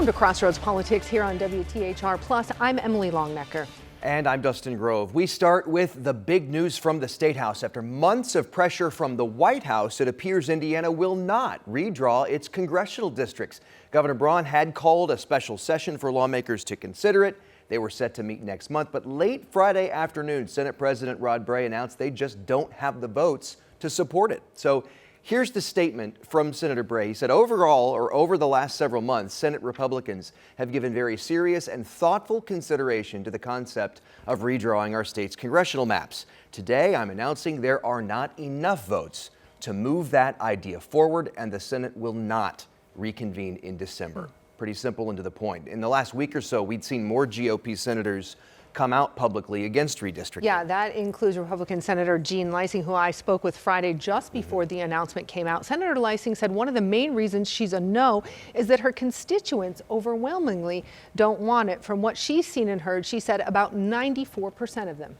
Welcome to Crossroads Politics here on WTHR Plus. I'm Emily Longnecker. And I'm Dustin Grove. We start with the big news from the State House. After months of pressure from the White House, it appears Indiana will not redraw its congressional districts. Governor Braun had called a special session for lawmakers to consider it. They were set to meet next month, but late Friday afternoon, Senate President Rod Bray announced they just don't have the votes to support it. So here's the statement from Senator Bray. He said, over the last several months, Senate Republicans have given very serious and thoughtful consideration to the concept of redrawing our state's congressional maps. Today, I'm announcing there are not enough votes to move that idea forward, and the Senate will not reconvene in December. Pretty simple and to the point. In the last week or so, we'd seen more GOP senators come out publicly against redistricting. Yeah, that includes Republican Senator Jean Leising, who I spoke with Friday just before the announcement came out. Senator Leising said one of the main reasons she's a no is that her constituents overwhelmingly don't want it. From what she's seen and heard, she said about 94% of them.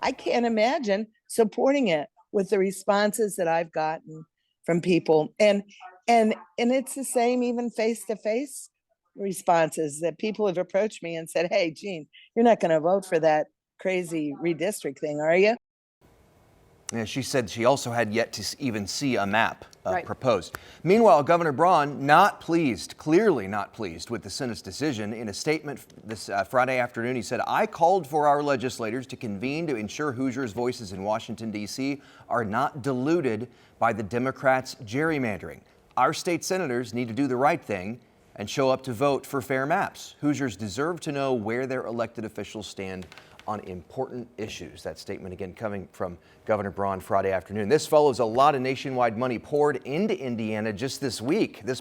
I can't imagine supporting it with the responses that I've gotten from people. And it's the same even face-to-face responses that people have approached me and said, hey, Jean, you're not going to vote for that crazy redistrict thing, are you? Yeah, she said she also had yet to even see a map Right. proposed. Meanwhile, Governor Braun clearly not pleased with the Senate's decision. In a statement this Friday afternoon, he said, I called for our legislators to convene to ensure Hoosiers' voices in Washington, D.C. are not diluted by the Democrats' gerrymandering. Our state senators need to do the right thing and show up to vote for fair maps. Hoosiers deserve to know where their elected officials stand on important issues. That statement again coming from Governor Braun Friday afternoon. This follows a lot of nationwide money poured into Indiana just this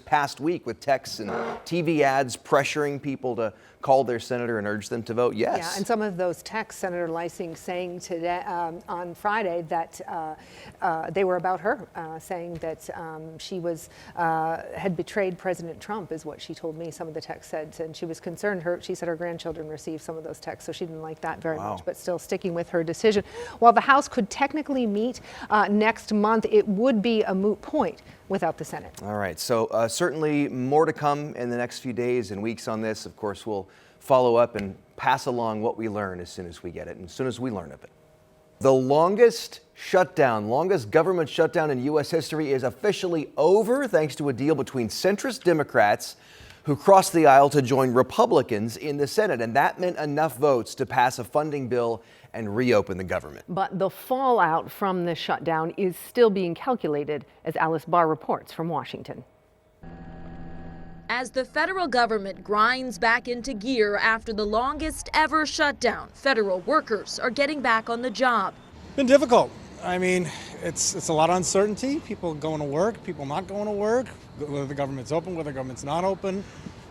past week, with texts and TV ads pressuring people to call their senator and urge them to vote yes. Yeah, and some of those texts, Senator Leising saying today on Friday that they were about her, saying that she had betrayed President Trump, is what she told me. Some of the texts said, and she was concerned. She said her grandchildren received some of those texts, so she didn't like that very much, but still sticking with her decision. While the House could technically meet next month, it would be a moot point without the Senate. All right, so certainly more to come in the next few days and weeks on this. Of course, we'll follow up and pass along what we learn as soon as we get it and as soon as we learn of it. The longest government shutdown in U.S. history is officially over, thanks to a deal between centrist Democrats who crossed the aisle to join Republicans in the Senate. And that meant enough votes to pass a funding bill and reopen the government. But the fallout from the shutdown is still being calculated, as Alice Barr reports from Washington. As the federal government grinds back into gear after the longest ever shutdown, federal workers are getting back on the job. Been difficult. I mean, it's a lot of uncertainty. People going to work, people not going to work, whether the government's open, whether the government's not open,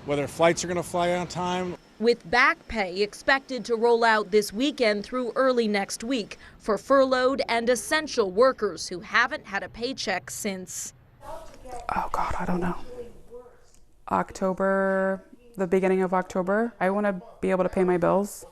whether flights are going to fly on time. With back pay expected to roll out this weekend through early next week for furloughed and essential workers who haven't had a paycheck since, oh God, I don't know, October, the beginning of October. I want to be able to pay my bills.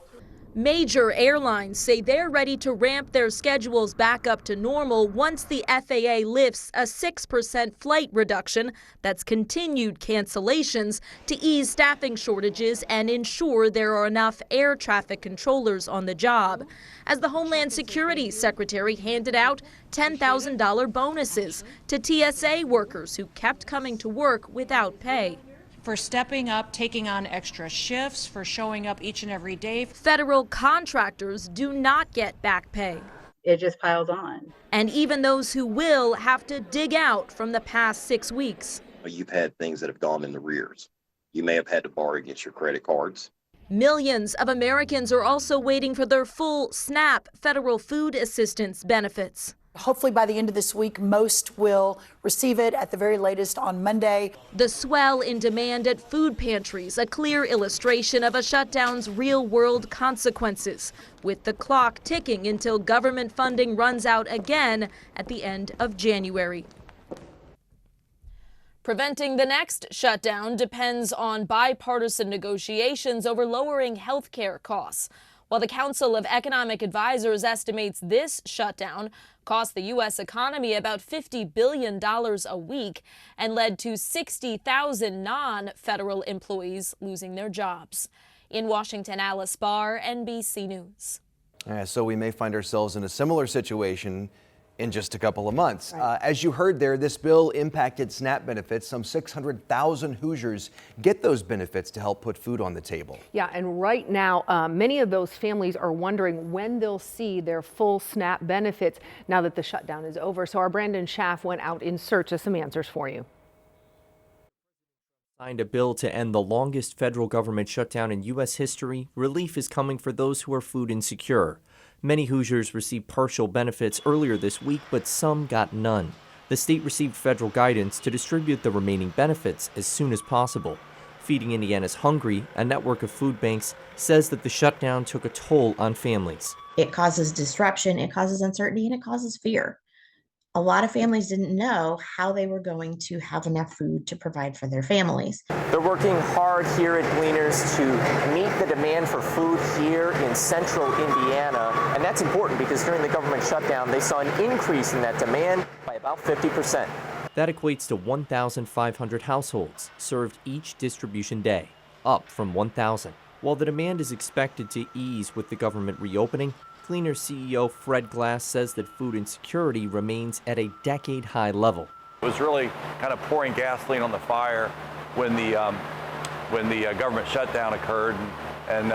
Major airlines say they're ready to ramp their schedules back up to normal once the FAA lifts a 6% flight reduction that's continued cancellations to ease staffing shortages and ensure there are enough air traffic controllers on the job. As the Homeland Security Secretary handed out $10,000 bonuses to TSA workers who kept coming to work without pay. For stepping up, taking on extra shifts, for showing up each and every day. Federal contractors do not get back pay. It just piles on. And even those who will have to dig out from the past 6 weeks. You've had things that have gone in the rears. You may have had to borrow against your credit cards. Millions of Americans are also waiting for their full SNAP federal food assistance benefits. Hopefully by the end of this week, most will receive it at the very latest on Monday. The swell in demand at food pantries, a clear illustration of a shutdown's real-world consequences, with the clock ticking until government funding runs out again at the end of January. Preventing the next shutdown depends on bipartisan negotiations over lowering health care costs. While the Council of Economic Advisors estimates this shutdown cost the U.S. economy about $50 billion a week and led to 60,000 non-federal employees losing their jobs. In Washington, Alice Barr, NBC News. So we may find ourselves in a similar situation in just a couple of months. Right. As you heard there, this bill impacted SNAP benefits. Some 600,000 Hoosiers get those benefits to help put food on the table. Yeah, and right now, many of those families are wondering when they'll see their full SNAP benefits now that the shutdown is over. So our Brandon Schaff went out in search of some answers for you. Signed a bill to end the longest federal government shutdown in U.S. history. Relief is coming for those who are food insecure. Many Hoosiers received partial benefits earlier this week, but some got none. The state received federal guidance to distribute the remaining benefits as soon as possible. Feeding Indiana's Hungry, a network of food banks, says that the shutdown took a toll on families. It causes disruption, it causes uncertainty, and it causes fear. A lot of families didn't know how they were going to have enough food to provide for their families. They're working hard here at Gleaners to meet the demand for food here in central Indiana. And that's important because during the government shutdown, they saw an increase in that demand by about 50%. That equates to 1,500 households served each distribution day, up from 1,000. While the demand is expected to ease with the government reopening, Gleaners CEO Fred Glass says that food insecurity remains at a decade-high level. It was really kind of pouring gasoline on the fire when the government shutdown occurred, and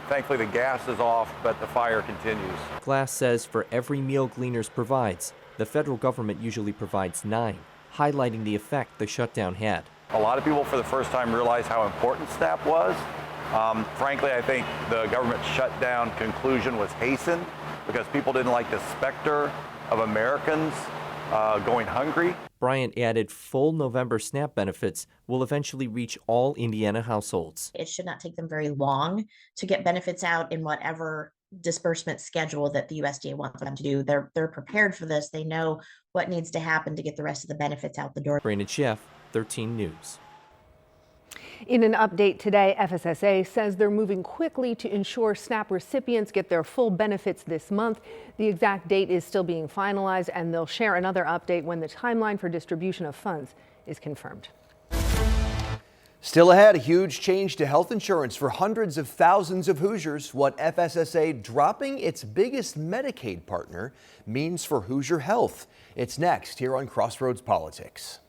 thankfully the gas is off, but the fire continues. Glass says for every meal Gleaners provides, the federal government usually provides 9, highlighting the effect the shutdown had. A lot of people for the first time realized how important SNAP was. Frankly, I think the government shutdown conclusion was hastened because people didn't like the specter of Americans going hungry. Bryant added full November SNAP benefits will eventually reach all Indiana households. It should not take them very long to get benefits out in whatever disbursement schedule that the USDA wants them to do. They're prepared for this. They know what needs to happen to get the rest of the benefits out the door. Brandon Schaff, 13 News. In an update today, FSSA says they're moving quickly to ensure SNAP recipients get their full benefits this month. The exact date is still being finalized, and they'll share another update when the timeline for distribution of funds is confirmed. Still ahead, a huge change to health insurance for hundreds of thousands of Hoosiers. What FSSA dropping its biggest Medicaid partner means for Hoosier health. It's next here on Crossroads Politics.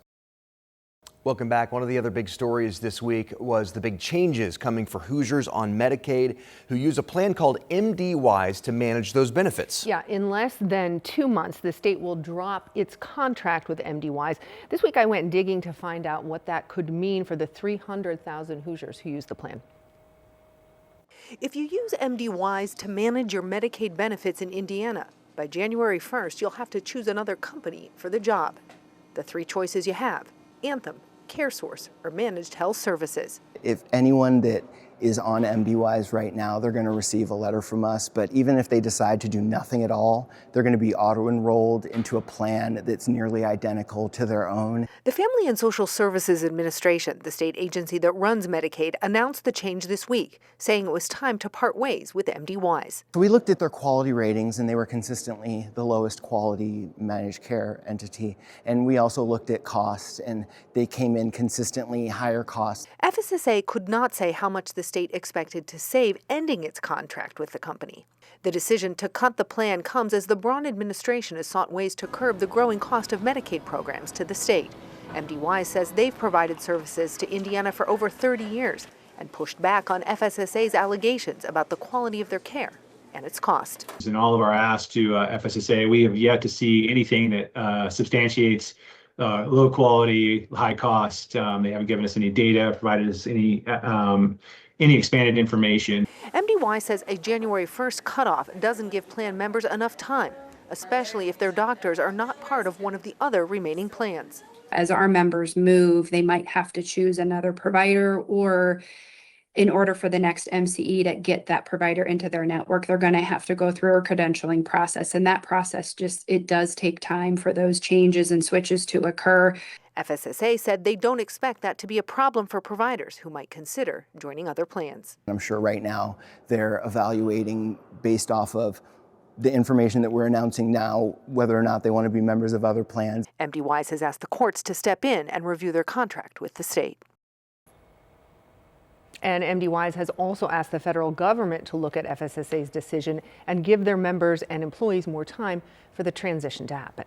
Welcome back. One of the other big stories this week was the big changes coming for Hoosiers on Medicaid who use a plan called MDWise to manage those benefits. Yeah, in less than 2 months, the state will drop its contract with MDWise. This week I went digging to find out what that could mean for the 300,000 Hoosiers who use the plan. If you use MDWise to manage your Medicaid benefits in Indiana, by January 1st, you'll have to choose another company for the job. The 3 choices you have: Anthem, CareSource, or Managed Health Services. If anyone that is on MDWise right now, they're going to receive a letter from us, but even if they decide to do nothing at all, they're going to be auto-enrolled into a plan that's nearly identical to their own. The Family and Social Services Administration, the state agency that runs Medicaid, announced the change this week, saying it was time to part ways with MDWise. So we looked at their quality ratings, and they were consistently the lowest quality managed care entity. And we also looked at costs, and they came in consistently higher costs. FSSA could not say how much the state expected to save ending its contract with the company. The decision to cut the plan comes as the Braun administration has sought ways to curb the growing cost of Medicaid programs to the state. MDWise says they've provided services to Indiana for over 30 years and pushed back on FSSA's allegations about the quality of their care and its cost. In all of our asks to FSSA, we have yet to see anything that substantiates low quality, high cost. They haven't given us any data, provided us any expanded information. MDWise says a January 1st cutoff doesn't give plan members enough time, especially if their doctors are not part of one of the other remaining plans. As our members move, they might have to choose another provider, or in order for the next MCE to get that provider into their network, they're going to have to go through a credentialing process. And that process it does take time for those changes and switches to occur. FSSA said they don't expect that to be a problem for providers who might consider joining other plans. I'm sure right now they're evaluating based off of the information that we're announcing now, whether or not they want to be members of other plans. MD Wise has asked the courts to step in and review their contract with the state. And MD Wise has also asked the federal government to look at FSSA's decision and give their members and employees more time for the transition to happen.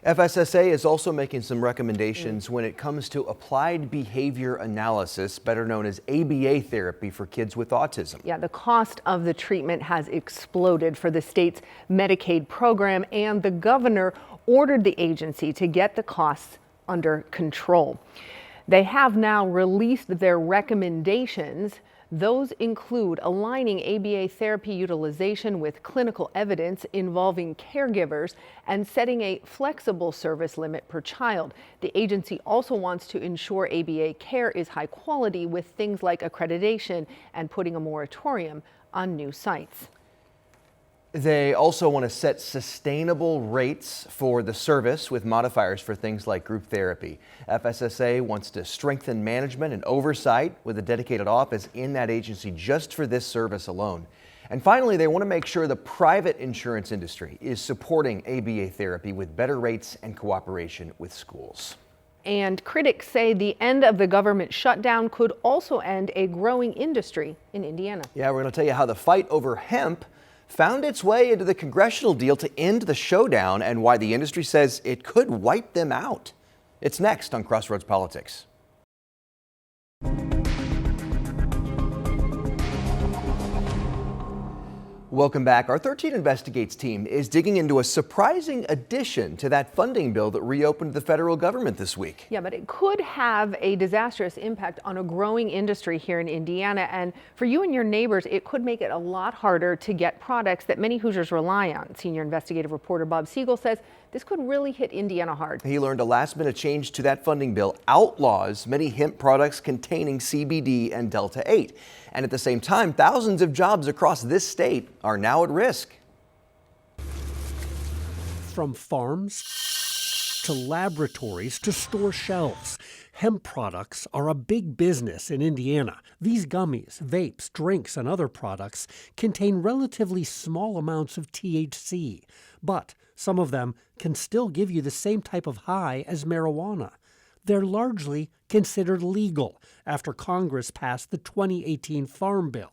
FSSA is also making some recommendations when it comes to applied behavior analysis, better known as ABA therapy for kids with autism. Yeah, the cost of the treatment has exploded for the state's Medicaid program, and the governor ordered the agency to get the costs under control. They have now released their recommendations. Those include aligning ABA therapy utilization with clinical evidence involving caregivers and setting a flexible service limit per child. The agency also wants to ensure ABA care is high quality with things like accreditation and putting a moratorium on new sites. They also want to set sustainable rates for the service with modifiers for things like group therapy. FSSA wants to strengthen management and oversight with a dedicated office in that agency just for this service alone. And finally, they want to make sure the private insurance industry is supporting ABA therapy with better rates and cooperation with schools. And critics say the end of the government shutdown could also end a growing industry in Indiana. Yeah, we're going to tell you how the fight over hemp found its way into the congressional deal to end the showdown and why the industry says it could wipe them out. It's next on Crossroads Politics. Welcome back. Our 13 Investigates team is digging into a surprising addition to that funding bill that reopened the federal government this week. Yeah, but it could have a disastrous impact on a growing industry here in Indiana. And for you and your neighbors, it could make it a lot harder to get products that many Hoosiers rely on. Senior investigative reporter Bob Siegel says this could really hit Indiana hard. He learned a last-minute change to that funding bill outlaws many hemp products containing CBD and Delta-8. And at the same time, thousands of jobs across this state are now at risk. From farms to laboratories to store shelves, hemp products are a big business in Indiana. These gummies, vapes, drinks, and other products contain relatively small amounts of THC, but some of them can still give you the same type of high as marijuana. They're largely considered legal after Congress passed the 2018 Farm Bill.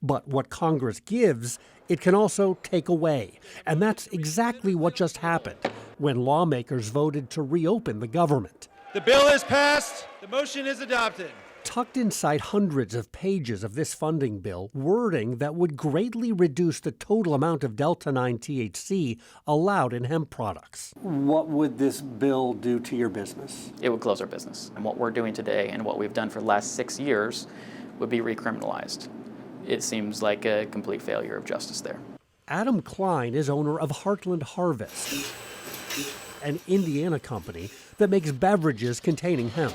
But what Congress gives, it can also take away. And that's exactly what just happened when lawmakers voted to reopen the government. The bill is passed. The motion is adopted. Tucked inside hundreds of pages of this funding bill, wording that would greatly reduce the total amount of Delta-9 THC allowed in hemp products. What would this bill do to your business? It would close our business. And what we're doing today and what we've done for the last 6 years would be recriminalized. It seems like a complete failure of justice there. Adam Klein is owner of Heartland Harvest, an Indiana company that makes beverages containing hemp.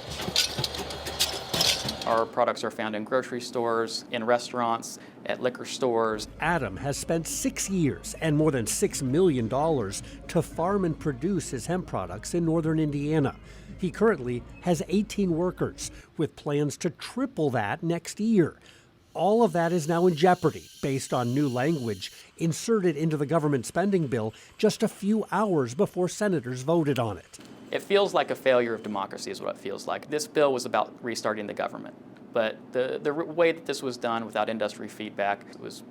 Our products are found in grocery stores, in restaurants, at liquor stores. Adam has spent 6 years and more than $6 million to farm and produce his hemp products in northern Indiana. He currently has 18 workers with plans to triple that next year. All of that is now in jeopardy based on new language inserted into the government spending bill just a few hours before senators voted on it. It feels like a failure of democracy is what it feels like. This bill was about restarting the government, but the way that this was done without industry feedback was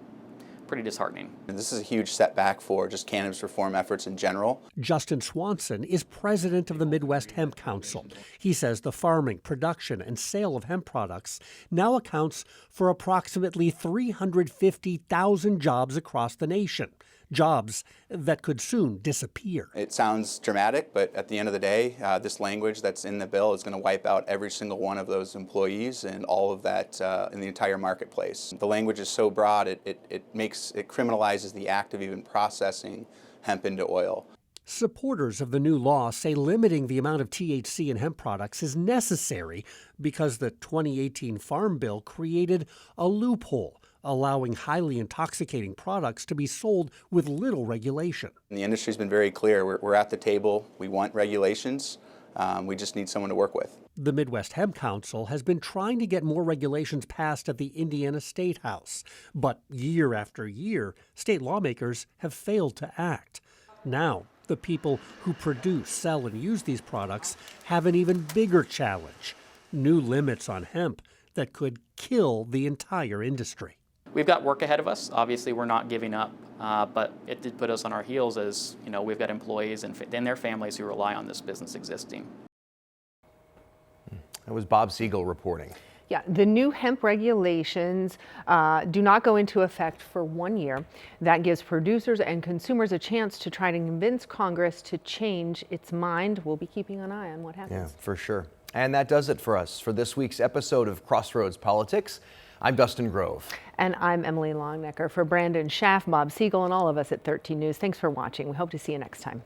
pretty disheartening. And this is a huge setback for just cannabis reform efforts in general. Justin Swanson is president of the Midwest Hemp Council. He says the farming, production, and sale of hemp products now accounts for approximately 350,000 jobs across the nation. Jobs that could soon disappear. It sounds dramatic, but at the end of the day, this language that's in the bill is going to wipe out every single one of those employees and all of that in the entire marketplace. The language is so broad, it criminalizes the act of even processing hemp into oil. Supporters of the new law say limiting the amount of THC in hemp products is necessary because the 2018 Farm Bill created a loophole allowing highly intoxicating products to be sold with little regulation. And the industry's been very clear. We're at the table. We want regulations. We just need someone to work with. The Midwest Hemp Council has been trying to get more regulations passed at the Indiana State House, but year after year, state lawmakers have failed to act. Now, the people who produce, sell, and use these products have an even bigger challenge: new limits on hemp that could kill the entire industry. We've got work ahead of us. Obviously, we're not giving up, but it did put us on our heels as, you know, we've got employees and their families who rely on this business existing. That was Bob Siegel reporting. Yeah, the new hemp regulations do not go into effect for 1 year. That gives producers and consumers a chance to try to convince Congress to change its mind. We'll be keeping an eye on what happens. Yeah, for sure. And that does it for us for this week's episode of Crossroads Politics. I'm Dustin Grove. And I'm Emily Longnecker. For Brandon Schaff, Bob Siegel, and all of us at 13 News, thanks for watching. We hope to see you next time.